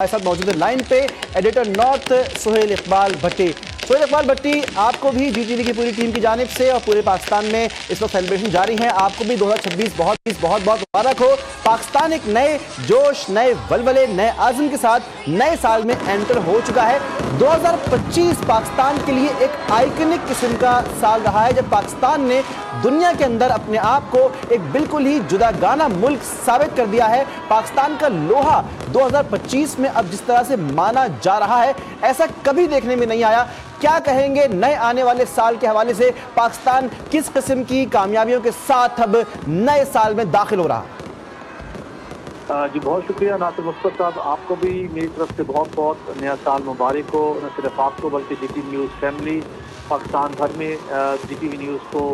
हमारे साथ मौजूद है लाइन पे एडिटर नॉर्थ सुहेल इकबाल भट्टी। सुहेल इकबाल भट्टी, आपको भी जीटीवी की पूरी टीम की जानिब से और पूरे पाकिस्तान में इस वक्त सेलिब्रेशन जारी है। आपको भी 2026 बहुत बहुत मुबारक हो। पाकिस्तान एक नए जोश, नए वलवले, नए आज़म के साथ नए साल में एंटर हो चुका है। 2025 पाकिस्तान के लिए एक आइकनिक किस्म का साल रहा है, जब पाकिस्तान ने दुनिया के अंदर अपने आप को एक बिल्कुल ही जुदागाना मुल्क साबित कर दिया है। पाकिस्तान का लोहा 2025 में अब जिस तरह से माना जा रहा है, ऐसा कभी देखने में नहीं आया। क्या कहेंगे नए आने वाले साल के हवाले से, पाकिस्तान किस किस्म की कामयाबियों के साथ अब नए साल में दाखिल हो रहा है? जी बहुत शुक्रिया नासिर मुस्तफा साहब, आपको भी मेरी तरफ से बहुत बहुत नया साल मुबारक हो। न सिर्फ आपको बल्कि जीटीवी न्यूज़ फैमिली, पाकिस्तान भर में जीटीवी न्यूज़ को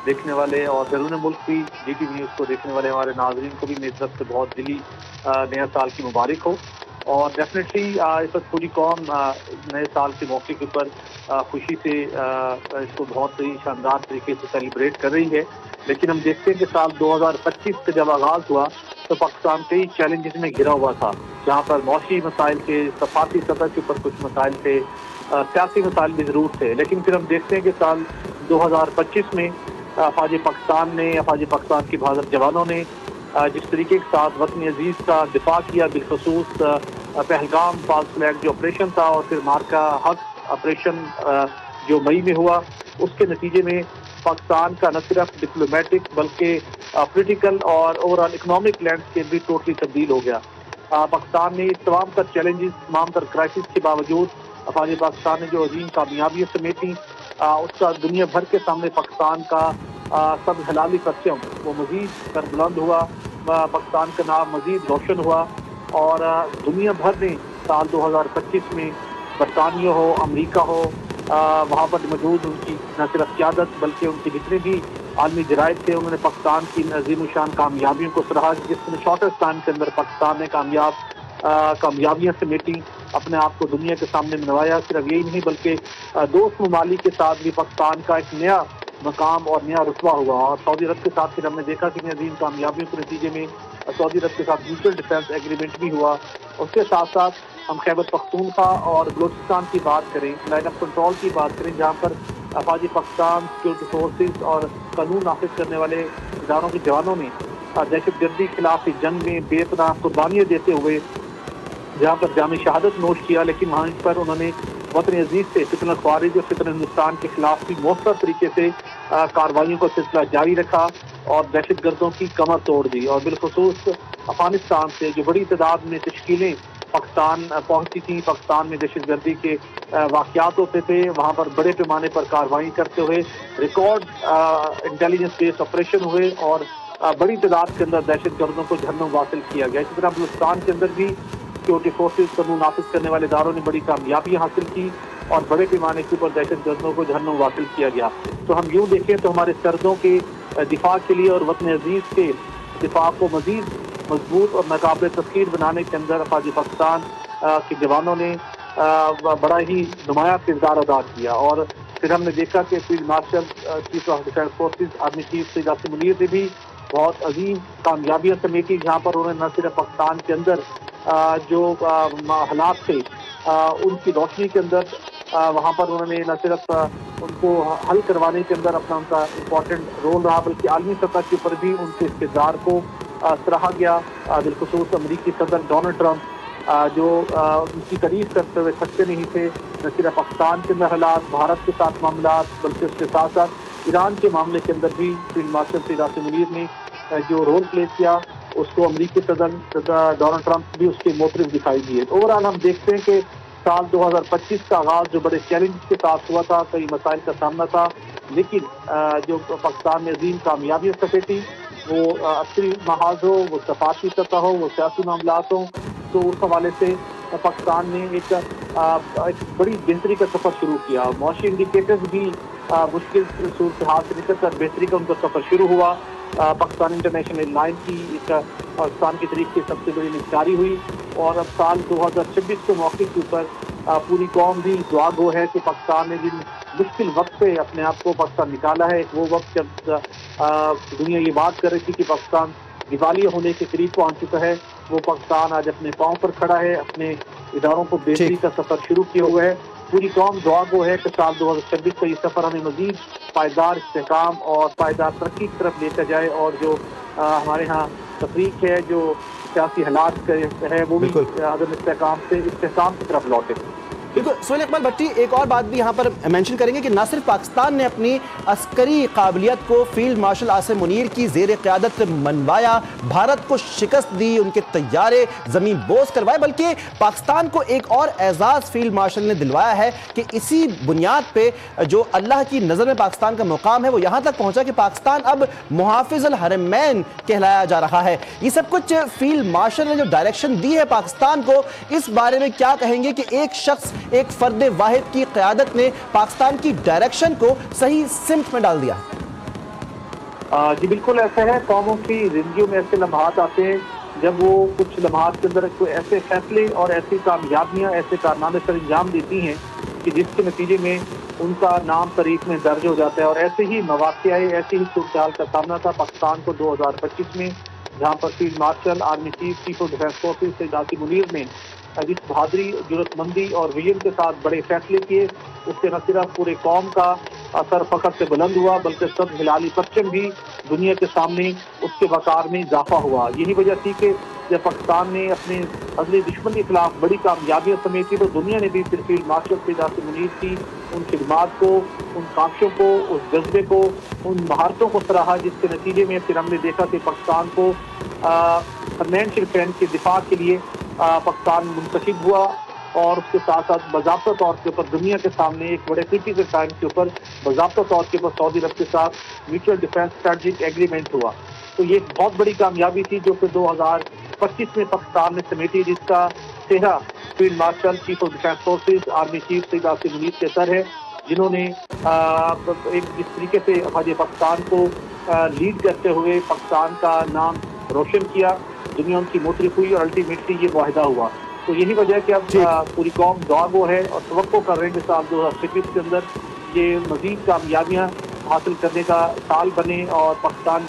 देखने वाले और बैरून मुल्क भी जीटीवी न्यूज़ को देखने वाले हमारे नाजरीन को भी मेरी तरफ से बहुत दिली नया साल की मुबारक हो। और डेफिनेटली इस वक्त पूरी कौम नए साल के मौके के ऊपर खुशी से इसको बहुत ही शानदार तरीके से सेलिब्रेट कर रही है। लेकिन हम देखते हैं कि साल 2025 का जब आगाज़ हुआ तो पाकिस्तान कई चैलेंजेस में घिरा हुआ था, जहाँ पर मौशी मसाइल थे, सफाती सतह के ऊपर कुछ मसाइल थे, सियासी मसाइल भी ज़रूर थे। लेकिन फिर हम देखते हैं कि साल 2025 में अफवाज पाकिस्तान ने, अफवाज पाकिस्तान की बहादुर जवानों ने जिस तरीके के साथ वतन अजीज़ का दिफा किया, बिलखसूस पहलगाम फॉल्स फ्लैग जो ऑपरेशन था और फिर मार्का हक ऑपरेशन जो मई में हुआ, उसके नतीजे में पाकिस्तान का न सिर्फ डिप्लोमेटिक बल्कि पॉलिटिकल और ओवरऑल इकोनॉमिक लैंडस्केप भी टोटली तब्दील हो गया। पाकिस्तान ने तमाम तर चैलेंजेस, तमाम तर क्राइसिस के बावजूद अफवाज पाकिस्तान ने जो अजीम कामयाबियाँ समेटी, उसका दुनिया भर के सामने पाकिस्तान का सब हलाली परचम वो मज़ीद कर बुलंद हुआ, पाकिस्तान का नाम मज़ीद रोशन हुआ। और दुनिया भर ने साल 2025 में बरतानिया हो, अमेरिका हो, वहाँ पर मौजूद उनकी न सिर्फ क़यादत बल्कि उनके जितने भी आलमी जराइद थे, उन्होंने पाकिस्तान की अज़ीम शान कामयाबियों को सराहा, जिसमें शॉर्टेस्ट टाइम के अंदर पाकिस्तान ने कामयाबियाँ समेटी, अपने आप को दुनिया के सामने मनवाया। सिर्फ यही नहीं बल्कि दोस्त ममालिक के साथ भी पाकिस्तान का एक नया मकाम और नया रुतबा हुआ। और सऊदी अरब के साथ फिर हमने देखा कि अजीम कामयाबियों के नतीजे में सऊदी अरब के साथ म्यूचुअल डिफेंस एग्रीमेंट भी हुआ। उसके साथ साथ हम खैबर पख्तूनख्वा और बलूचिस्तान की बात करें, लाइन ऑफ कंट्रोल की बात करें, जहाँ पर अफवाज पाकिस्तान, सिक्योरिटी फोर्सेस और कानून नाफिज करने वाले इदारों के जवानों ने दहशतगर्दी के खिलाफ जंग में बेपनाह कुर्बानियाँ देते हुए जहाँ पर जाम शहादत नोश किया, लेकिन वहाँ पर उन्होंने वतन अजीज़ से फितनत ख़वारिज और फितनत हिंदुस्तान के खिलाफ भी मौसर तरीके से कार्रवाइयों का सिलसिला जारी रखा और दहशत गर्दों की कमर तोड़ दी। और बिलखसूस अफगानिस्तान से जो बड़ी तादाद में तश्कीलें पाकिस्तान पहुँची थी, पाकिस्तान में दहशत गर्दी के वाक़यात होते थे, वहाँ पर बड़े पैमाने पर कार्रवाई करते हुए रिकॉर्ड इंटेलिजेंस बेस्ड ऑपरेशन हुए और बड़ी तादाद के अंदर दहशत गर्दों को जहन्नुम हासिल किया गया। इसी तरह बलूचिस्तान के अंदर भी सिक्योरिटी फोर्सेस, कानून नाफिज करने वाले इदारों ने बड़ी कामयाबी हासिल की और बड़े पैमाने के ऊपर दहशत गर्दों को जहन्नुम हासिल किया गया। तो हम यूँ देखें तो हमारे सरहदों के दिफा के लिए और वतन अजीज़ के दिफा को मज़ीद मजबूत और नाकाबिल तस्कीर बनाने के अंदर अफवाज पाकिस्तान के जवानों ने बड़ा ही नुमायाँ किरदार अदा किया। और फिर हमने देखा कि field marshal chief of defence forces army chief Syed Asim Munir ने भी बहुत अजीम कामयाबियाँ समेटी, जहाँ पर उन्होंने न सिर्फ पाकिस्तान के अंदर जो हालात थे उनकी रोशनी के अंदर वहाँ पर उन्होंने न सिर्फ उनको हल करवाने के अंदर अपना उनका इम्पोर्टेंट रोल रहा, बल्कि आलमी सतह के ऊपर भी उनके इक़्तिदार को सराहा गया। बिलखसूस अमरीकी सदर डोनाल्ड ट्रंप जो उनकी तारीफ करते हुए थकते नहीं थे। न सिर्फ पाकिस्तान के अंदर हालात, भारत के साथ मामला, बल्कि उसके साथ साथ ईरान के मामले के अंदर भी फील्ड मार्शल सैयद आसिम मुनीर ने जो रोल प्ले किया, उसको अमरीकी सदर डोनाल्ड ट्रंप भी उसके मोटिव दिखाई दिए। ओवरऑल हम देखते हैं कि साल 2025 का आगाज़ जो बड़े चैलेंज के साथ हुआ था, कई मसाइल का सामना था, लेकिन जो पाकिस्तान में अजीम कामयाबियाँ समेटी, वो अस्करी महाज हो, वो सफाती सतह हो, वो सियासी मामलात हों, तो उस हवाले से पाकिस्तान ने एक बड़ी बेहतरी का सफ़र शुरू किया। मौशी इंडिकेटर्स भी मुश्किल सूरत हाल से निकल कर बेहतरी का उनका सफ़र शुरू हुआ। पाकिस्तान इंटरनेशनल एयरलाइन की एक पाकिस्तान की तारीख की सबसे बड़ी निस्कारी हुई। और अब साल 2026 के मौके के ऊपर पूरी कौम भी दुआ गो है कि पाकिस्तान ने जिन मुश्किल वक्त से अपने आप को पाकिस्तान निकाला है, वो वक्त जब दुनिया ये बात कर रही थी कि पाकिस्तान दिवालिया होने के करीब पहुंच चुका है, वो पाकिस्तान आज अपने पाँव पर खड़ा है, अपने اداروں کو بہتری کا سفر شروع کیا ہوا ہے۔ پوری قوم دعا گو ہے کہ سال 2026 کا یہ سفر ہمیں مزید پائیدار استحکام اور پائیدار ترقی کی طرف لے کر جائے، اور جو ہمارے ہاں تفریق ہے، جو سیاسی حالات ہے، وہ بھی عدم استحکام سے استحکام کی طرف لوٹے۔ بالکل سہیل اقبال بھٹی، ایک اور بات بھی یہاں پر مینشن کریں گے کہ نہ صرف پاکستان نے اپنی عسکری قابلیت کو فیلڈ مارشل عاصم منیر کی زیر قیادت منوایا، بھارت کو شکست دی، ان کے طیارے زمین بوس کروائے، بلکہ پاکستان کو ایک اور اعزاز فیلڈ مارشل نے دلوایا ہے کہ اسی بنیاد پہ جو اللہ کی نظر میں پاکستان کا مقام ہے وہ یہاں تک پہنچا کہ پاکستان اب محافظ الحرمین کہلایا جا رہا ہے۔ یہ سب کچھ فیلڈ مارشل نے جو ڈائریکشن دی ہے پاکستان کو، اس بارے میں کیا کہیں گے کہ ایک شخص، ایک فرد واحد کی قیادت نے پاکستان کی ڈائریکشن کو صحیح سمت میں ڈال دیا؟ جی بالکل ایسا ہے، قوموں کی زندگیوں میں ایسے لمحات آتے ہیں جب وہ کچھ لمحات کے اندر کوئی ایسے فیصلے اور ایسی کامیابیاں، ایسے کارنامے سر انجام دیتی ہیں کہ جس کے نتیجے میں ان کا نام تاریخ میں درج ہو جاتا ہے، اور ایسے ہی مواقع آئے، ایسے ہی صورتحال کا سامنا تھا پاکستان کو 2025 میں، جہاں پر field marshal army chief of defence forces Syed Asim Munir نے جس بہادری، جرأت مندی اور ویژن کے ساتھ بڑے فیصلے کیے، اس سے نہ صرف پورے قوم کا سر فخر سے بلند ہوا، بلکہ سب ہلالی پرچم بھی دنیا کے سامنے اس کے وقار میں اضافہ ہوا۔ یہی وجہ تھی کہ جب پاکستان نے اپنے عزل دشمن کے خلاف بڑی کامیابیاں سمیٹی تو دنیا نے بھی پھر فیلڈ مارشل سید عاصم منیر کی ان خدمات کو، ان کاوشوں کو، اس جذبے کو، ان مہارتوں کو سراہا، جس کے نتیجے میں پھر ہم نے دیکھا کہ پاکستان کو حرمین شریفین کے دفاع کے لیے پاکستان منتخب ہوا، اور اس کے ساتھ ساتھ باضابطہ طور کے اوپر دنیا کے سامنے ایک بڑے کرٹیکل ٹائم کے اوپر باضابطہ طور کے اوپر سعودی عرب کے ساتھ میوچل ڈیفینس اسٹریٹجک ایگریمنٹ ہوا۔ تو یہ ایک بہت بڑی کامیابی تھی جو کہ 2025 میں پاکستان نے سمیٹی، جس کا چہرہ field marshal chief of defence forces army chief Syed Asim Munir کے سر ہے، جنہوں نے ایک جس طریقے سے افواج پاکستان کو لیڈ کرتے ہوئے پاکستان کا نام روشن کیا، دنیا ان کی مترف ہوئی، اور الٹیمیٹلی یہ معاہدہ ہوا۔ تو یہی وجہ ہے کہ اب پوری قوم دعا گو ہے اور توقع کر رہے ہیں کہ سال 2026 کے اندر یہ مزید کامیابیاں حاصل کرنے کا سال بنے، اور پاکستان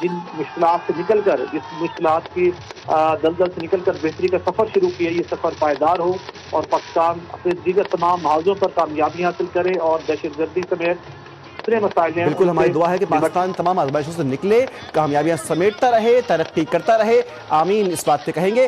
جن مشکلات سے نکل کر، جس مشکلات کی دلدل سے نکل کر بہتری کا سفر شروع کیا، یہ سفر پائیدار ہو، اور پاکستان اپنے دیگر تمام محاذوں پر کامیابیاں حاصل کرے، اور دہشت گردی سمیت اتنے مسائل ہیں۔ بالکل ہماری دعا ہے کہ پاکستان تمام آزمائشوں سے نکلے، کامیابیاں سمیٹتا رہے، ترقی کرتا رہے، آمین اس بات پہ کہیں گے۔